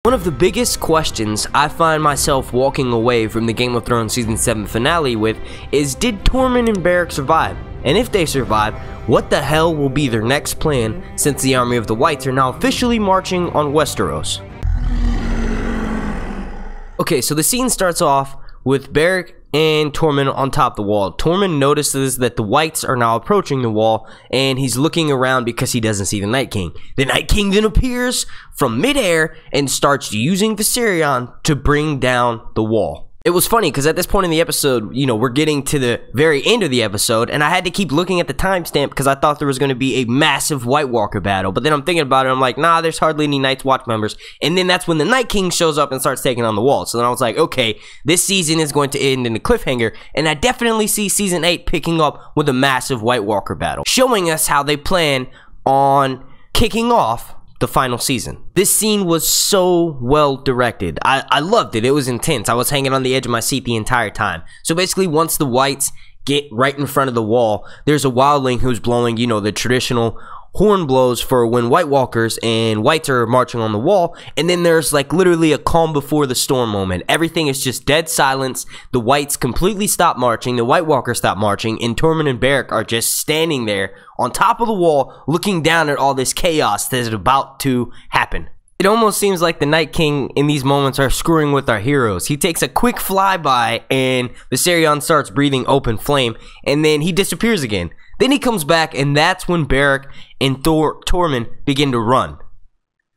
One of the biggest questions I find myself walking away from the Game of Thrones Season 7 finale with is, did Tormund and Beric survive? And if they survive, what the hell will be their next plan since the army of the Whites are now officially marching on Westeros? Okay, so the scene starts off with Beric and Tormund on top of the wall. Tormund notices that the Whites are now approaching the wall, and he's looking around because he doesn't see the Night King. The Night King then appears from midair and starts using Viserion to bring down the wall. It was funny because at this point in the episode, you know, we're getting to the very end of the episode, and I had to keep looking at the timestamp because I thought there was going to be a massive White Walker battle. But then I'm thinking about it, I'm like, nah, there's hardly any Night's Watch members. And then that's when the Night King shows up and starts taking on the wall. So then I was like, okay, this season is going to end in a cliffhanger, and I definitely see Season 8 picking up with a massive White Walker battle, showing us how they plan on kicking off the final season. This scene was so well directed. I loved it. It was intense. I was hanging on the edge of my seat the entire time. So basically, once the Whites get right in front of the wall, there's a wildling who's blowing, you know, the traditional horn blows for when White Walkers and Whites are marching on the wall, and then there's like literally a calm before the storm moment. Everything is just dead silence. The Whites completely stop marching, the White Walkers stop marching, and Tormund and Beric are just standing there on top of the wall looking down at all this chaos that is about to happen. It almost seems like the Night King in these moments are screwing with our heroes. He takes a quick flyby and Viserion starts breathing open flame, and then he disappears again. Then he comes back, and that's when Beric and Tormund begin to run.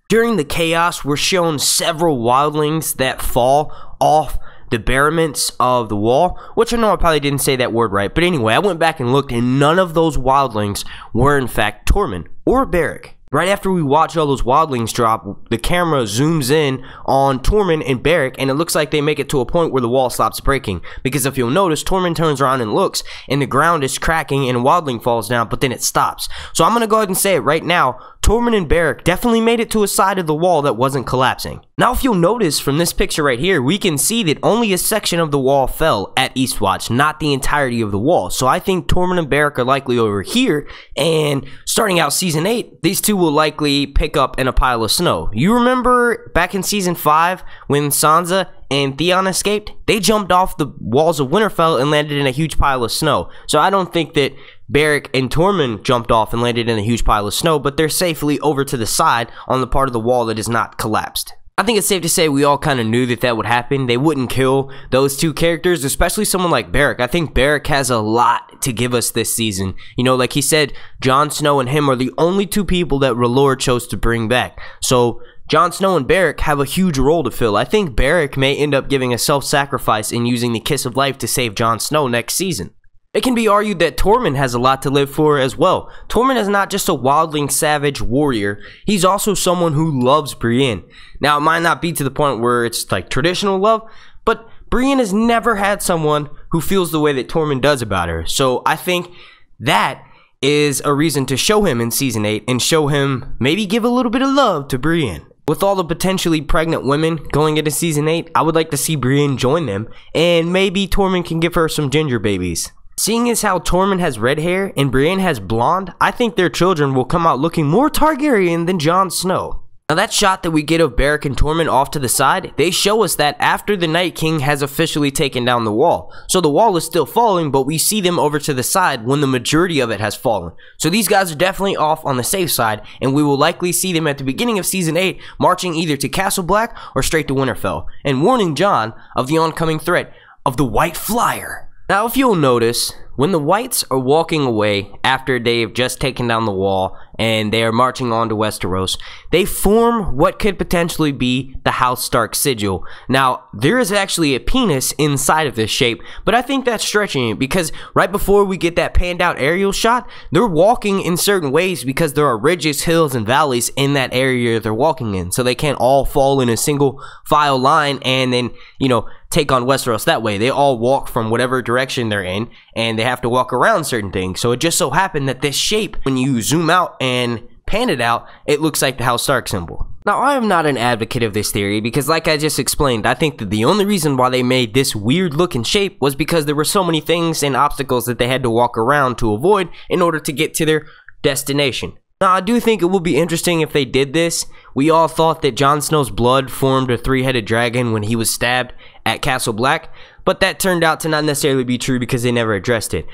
During the chaos, we're shown several wildlings that fall off the battlements of the wall, which I know I probably didn't say that word right, but anyway, I went back and looked, and none of those wildlings were in fact Tormund or Beric. Right after we watch all those wildlings drop, the camera zooms in on Tormund and Beric, and it looks like they make it to a point where the wall stops breaking. Because if you'll notice, Tormund turns around and looks, and the ground is cracking, and a wildling falls down, but then it stops. So I'm going to go ahead and say it right now, Tormund and Beric definitely made it to a side of the wall that wasn't collapsing. Now, if you'll notice from this picture right here, we can see that only a section of the wall fell at Eastwatch, not the entirety of the wall. So I think Tormund and Beric are likely over here, and starting out Season 8, these two will likely pick up in a pile of snow. You remember back in Season 5 when Sansa and Theon escaped? They jumped off the walls of Winterfell and landed in a huge pile of snow. So I don't think that Beric and Tormund jumped off and landed in a huge pile of snow, but they're safely over to the side on the part of the wall that is not collapsed. I think it's safe to say we all kind of knew that that would happen. They wouldn't kill those two characters, especially someone like Beric. I think Beric has a lot to give us this season. You know, like he said, Jon Snow and him are the only two people that R'hllor chose to bring back. So Jon Snow and Beric have a huge role to fill. I think Beric may end up giving a self-sacrifice and using the Kiss of Life to save Jon Snow next season. It can be argued that Tormund has a lot to live for as well. Tormund is not just a wildling savage warrior, he's also someone who loves Brienne. Now, it might not be to the point where it's like traditional love, but Brienne has never had someone who feels the way that Tormund does about her. So I think that is a reason to show him in Season 8 and show him maybe give a little bit of love to Brienne. With all the potentially pregnant women going into Season 8, I would like to see Brienne join them, and maybe Tormund can give her some ginger babies. Seeing as how Tormund has red hair and Brienne has blonde, I think their children will come out looking more Targaryen than Jon Snow. Now that shot that we get of Beric and Tormund off to the side, they show us that after the Night King has officially taken down the wall. So the wall is still falling, but we see them over to the side when the majority of it has fallen. So these guys are definitely off on the safe side, and we will likely see them at the beginning of Season 8 marching either to Castle Black or straight to Winterfell, and warning Jon of the oncoming threat of the White Flyer. Now, if you'll notice, when the Whites are walking away after they've just taken down the wall and they are marching on to Westeros, they form what could potentially be the House Stark sigil. Now, there is actually a penis inside of this shape, but I think that's stretching it because right before we get that panned out aerial shot, they're walking in certain ways because there are ridges, hills, and valleys in that area they're walking in. So they can't all fall in a single file line and then, you know, take on Westeros that way. They all walk from whatever direction they're in, and they have to walk around certain things. So it just so happened that this shape, when you zoom out and pan it out, it looks like the House Stark symbol. Now, I am not an advocate of this theory because, like I just explained, I think that the only reason why they made this weird looking shape was because there were so many things and obstacles that they had to walk around to avoid in order to get to their destination. Now, I do think it would be interesting if they did this. We all thought that Jon Snow's blood formed a three-headed dragon when he was stabbed at Castle Black, but that turned out to not necessarily be true because they never addressed it.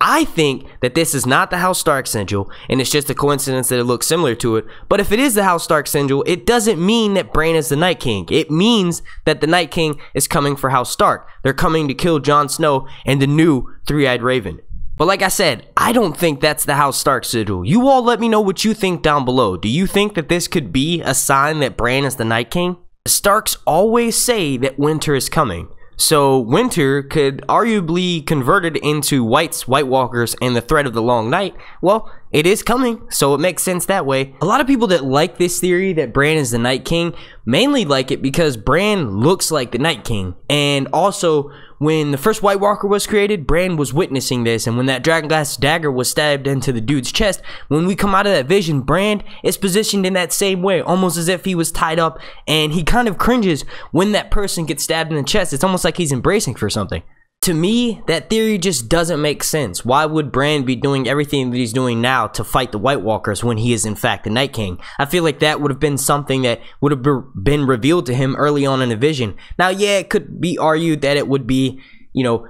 I think that this is not the House Stark sigil, and it's just a coincidence that it looks similar to it. But if it is the House Stark sigil, it doesn't mean that Bran is the Night King. It means that the Night King is coming for House Stark. They're coming to kill Jon Snow and the new Three-Eyed Raven. But like I said, I don't think that's the House Stark sigil. You all let me know what you think down below. Do you think that this could be a sign that Bran is the Night King? The Starks always say that winter is coming. So winter could arguably converted into White Walkers and the threat of the long night. Well, it is coming, so it makes sense that way. A lot of people that like this theory that Bran is the Night King mainly like it because Bran looks like the Night King. And also, when the first White Walker was created, Bran was witnessing this, and when that dragonglass dagger was stabbed into the dude's chest, when we come out of that vision, Bran is positioned in that same way, almost as if he was tied up, and he kind of cringes when that person gets stabbed in the chest. It's almost like he's embracing for something. To me, that theory just doesn't make sense. Why would Bran be doing everything that he's doing now to fight the White Walkers when he is in fact the Night King? I feel like that would have been something that would have been revealed to him early on in the vision. Now, yeah, it could be argued that it would be, you know,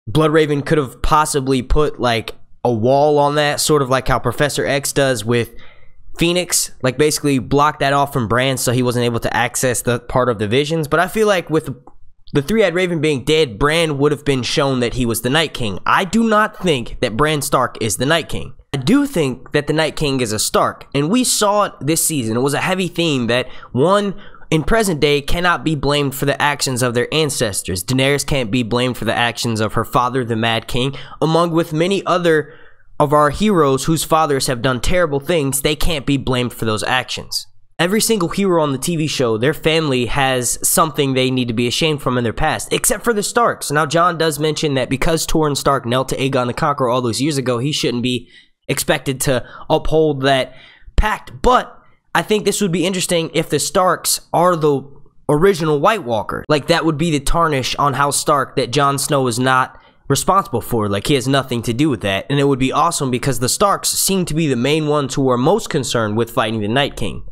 Bloodraven could have possibly put like a wall on that, sort of like how Professor X does with Phoenix, like basically block that off from Bran so he wasn't able to access the part of the visions. But I feel like with the Three-Eyed Raven being dead, Bran would have been shown that he was the Night King. I do not think that Bran Stark is the Night King. I do think that the Night King is a Stark, and we saw it this season. It was a heavy theme that one in present day cannot be blamed for the actions of their ancestors. Daenerys can't be blamed for the actions of her father, the Mad King, among with many other of our heroes whose fathers have done terrible things. They can't be blamed for those actions. Every single hero on the TV show, their family has something they need to be ashamed from in their past, except for the Starks. Now, Jon does mention that because Tormund Stark knelt to Aegon the Conqueror all those years ago, he shouldn't be expected to uphold that pact. But I think this would be interesting if the Starks are the original White Walker. Like, that would be the tarnish on House Stark that Jon Snow is not responsible for. Like, he has nothing to do with that. And it would be awesome because the Starks seem to be the main ones who are most concerned with fighting the Night King.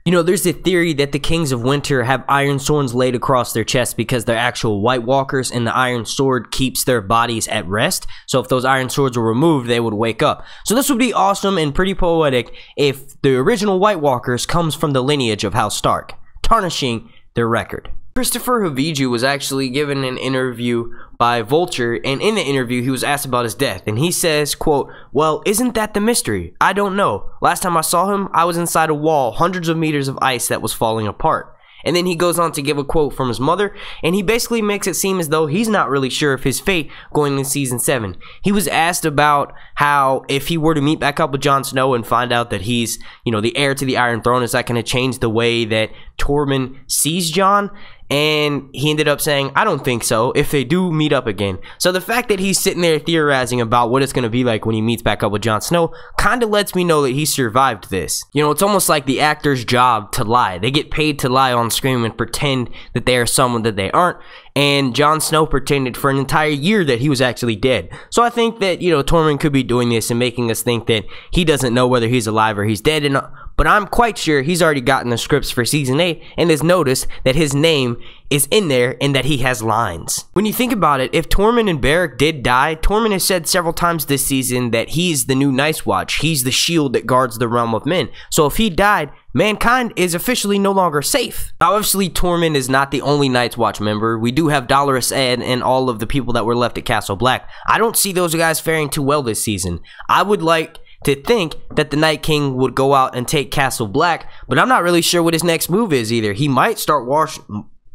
You know, there's a theory that the Kings of Winter have iron swords laid across their chests because they're actual White Walkers, and the iron sword keeps their bodies at rest. So if those iron swords were removed, they would wake up. So this would be awesome and pretty poetic if the original White Walkers comes from the lineage of House Stark, tarnishing their record. Christopher Haviju was actually given an interview by Vulture, and in the interview he was asked about his death, and he says, quote, "Well, isn't that the mystery? I don't know. Last time I saw him, I was inside a wall, hundreds of meters of ice that was falling apart." And then he goes on to give a quote from his mother, and he basically makes it seem as though he's not really sure of his fate going into season 7. He was asked about how if he were to meet back up with Jon Snow and find out that he's, you know, the heir to the Iron Throne, is that going to change the way that Tormund sees Jon? And he ended up saying, "I don't think so, if they do meet up again." So the fact that he's sitting there theorizing about what it's going to be like when he meets back up with Jon Snow kind of lets me know that he survived this. You know, it's almost like the actor's job to lie. They get paid to lie on screen and pretend that they are someone that they aren't. And Jon Snow pretended for an entire year that he was actually dead. So I think that, you know, Tormund could be doing this and making us think that he doesn't know whether he's alive or he's dead. But I'm quite sure he's already gotten the scripts for season 8 and has noticed that his name is in there and that he has lines. When you think about it, if Tormund and Beric did die, Tormund has said several times this season that he's the new Night's Watch. He's the shield that guards the realm of men. So if he died, mankind is officially no longer safe. Now, obviously, Tormund is not the only Night's Watch member. We do have Dolorous Ed and all of the people that were left at Castle Black. I don't see those guys faring too well this season. I would like to think that the Night King would go out and take Castle Black, but I'm not really sure what his next move is either. He might start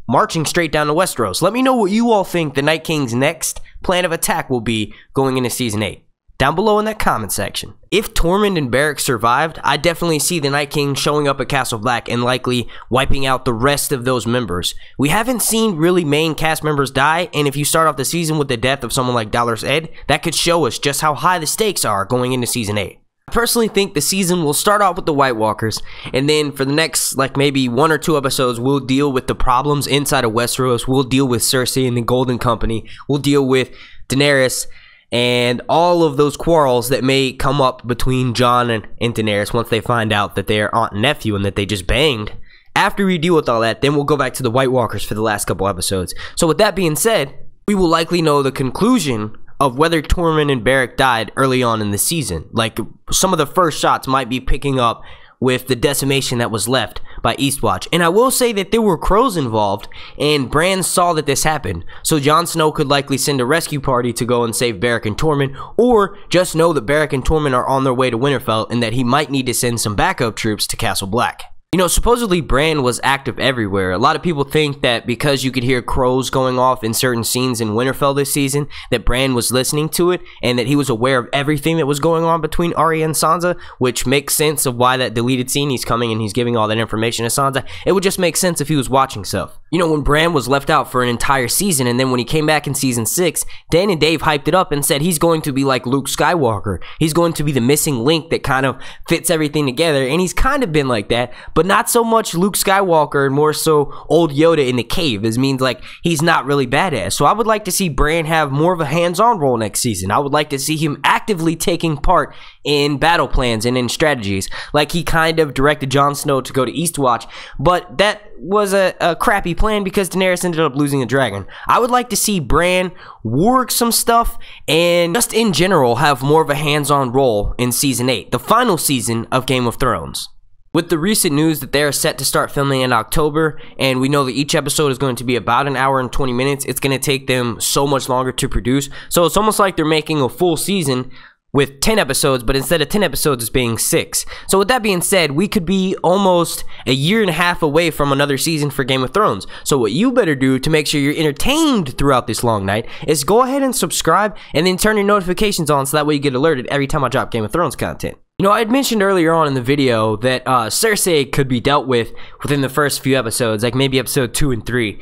marching straight down to Westeros. Let me know what you all think the Night King's next plan of attack will be going into season 8. Down below in that comment section. If Tormund and Beric survived, I definitely see the Night King showing up at Castle Black and likely wiping out the rest of those members. We haven't seen really main cast members die, and if you start off the season with the death of someone like Dolorous Ed, that could show us just how high the stakes are going into season 8. I personally think the season will start off with the White Walkers, and then for the next, like, maybe 1 or 2 episodes, we'll deal with the problems inside of Westeros. We'll deal with Cersei and the Golden Company. We'll deal with Daenerys and all of those quarrels that may come up between Jon and Daenerys once they find out that they are aunt and nephew and that they just banged. After we deal with all that, then we'll go back to the White Walkers for the last couple episodes. So with that being said, we will likely know the conclusion of whether Tormund and Beric died early on in the season. Like, some of the first shots might be picking up with the decimation that was left by Eastwatch. And I will say that there were crows involved, and Bran saw that this happened. So Jon Snow could likely send a rescue party to go and save Beric and Tormund, or just know that Beric and Tormund are on their way to Winterfell and that he might need to send some backup troops to Castle Black. You know, supposedly Bran was active everywhere. A lot of people think that because you could hear crows going off in certain scenes in Winterfell this season, that Bran was listening to it and that he was aware of everything that was going on between Arya and Sansa, which makes sense of why that deleted scene, he's coming and he's giving all that information to Sansa. It would just make sense if he was watching stuff. You know, when Bran was left out for an entire season, and then when he came back in season 6, Dan and Dave hyped it up and said he's going to be like Luke Skywalker. He's going to be the missing link that kind of fits everything together, and he's kind of been like that, but not so much Luke Skywalker and more so old Yoda in the cave. This means like he's not really badass. So I would like to see Bran have more of a hands-on role next season. I would like to see him actively taking part in battle plans and in strategies, like he kind of directed Jon Snow to go to Eastwatch, but that was a crappy plan because Daenerys ended up losing a dragon. I would like to see Bran work some stuff and just in general have more of a hands-on role in season 8, the final season of Game of Thrones. With the recent news that they are set to start filming in October, and we know that each episode is going to be about an hour and 20 minutes, it's going to take them so much longer to produce. So it's almost like they're making a full season with 10 episodes, but instead of 10 episodes, it's being 6. So with that being said, we could be almost a year and a half away from another season for Game of Thrones. So what you better do to make sure you're entertained throughout this long night is go ahead and subscribe and then turn your notifications on so that way you get alerted every time I drop Game of Thrones content. You know, I had mentioned earlier on in the video that Cersei could be dealt with within the first few episodes, like maybe episode 2 and 3.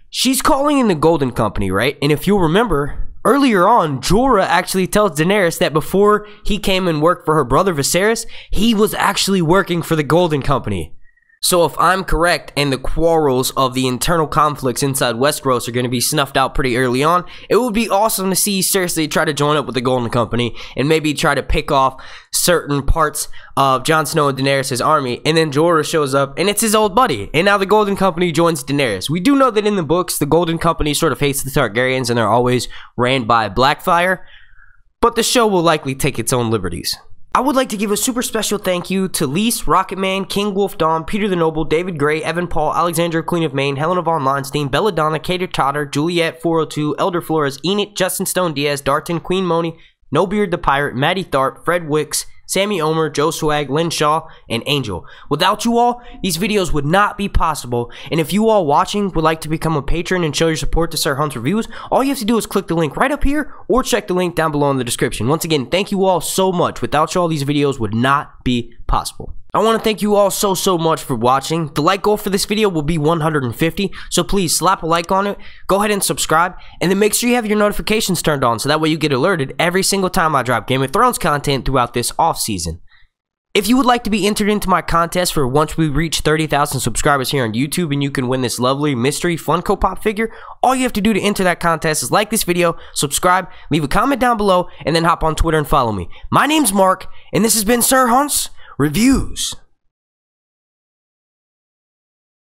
She's calling in the Golden Company, right? And if you'll remember, earlier on, Jorah actually tells Daenerys that before he came and worked for her brother Viserys, he was actually working for the Golden Company. So if I'm correct and the quarrels of the internal conflicts inside Westeros are going to be snuffed out pretty early on, it would be awesome to see Cersei try to join up with the Golden Company and maybe try to pick off certain parts of Jon Snow and Daenerys' army, and then Jorah shows up and it's his old buddy, and now the Golden Company joins Daenerys. We do know that in the books, the Golden Company sort of hates the Targaryens and they're always ran by Blackfyre, but the show will likely take its own liberties. I would like to give a super special thank you to Lise, Rocketman, King Wolf Dom, Peter the Noble, David Gray, Evan Paul, Alexandra Queen of Maine, Helena von Lonstein, Belladonna, Cater Totter, Juliet 402, Elder Flores, Enid, Justin Stone Diaz, Darton, Queen Moni, No Beard the Pirate, Maddie Tharp, Fred Wicks, Sammy Omer, Joe Swag, Lynn Shaw, and Angel. Without you all, these videos would not be possible, and if you all watching would like to become a patron and show your support to Sir Hunt's Reviews, all you have to do is click the link right up here, or check the link down below in the description. Once again, thank you all so much. Without you all, these videos would not be possible. I want to thank you all so much for watching. The like goal for this video will be 150, so please slap a like on it, go ahead and subscribe, and then make sure you have your notifications turned on so that way you get alerted every single time I drop Game of Thrones content throughout this off season. If you would like to be entered into my contest for once we reach 30,000 subscribers here on YouTube and you can win this lovely mystery Funko Pop figure, all you have to do to enter that contest is like this video, subscribe, leave a comment down below, and then hop on Twitter and follow me. My name's Mark, and this has been Sir Hunt's Reviews.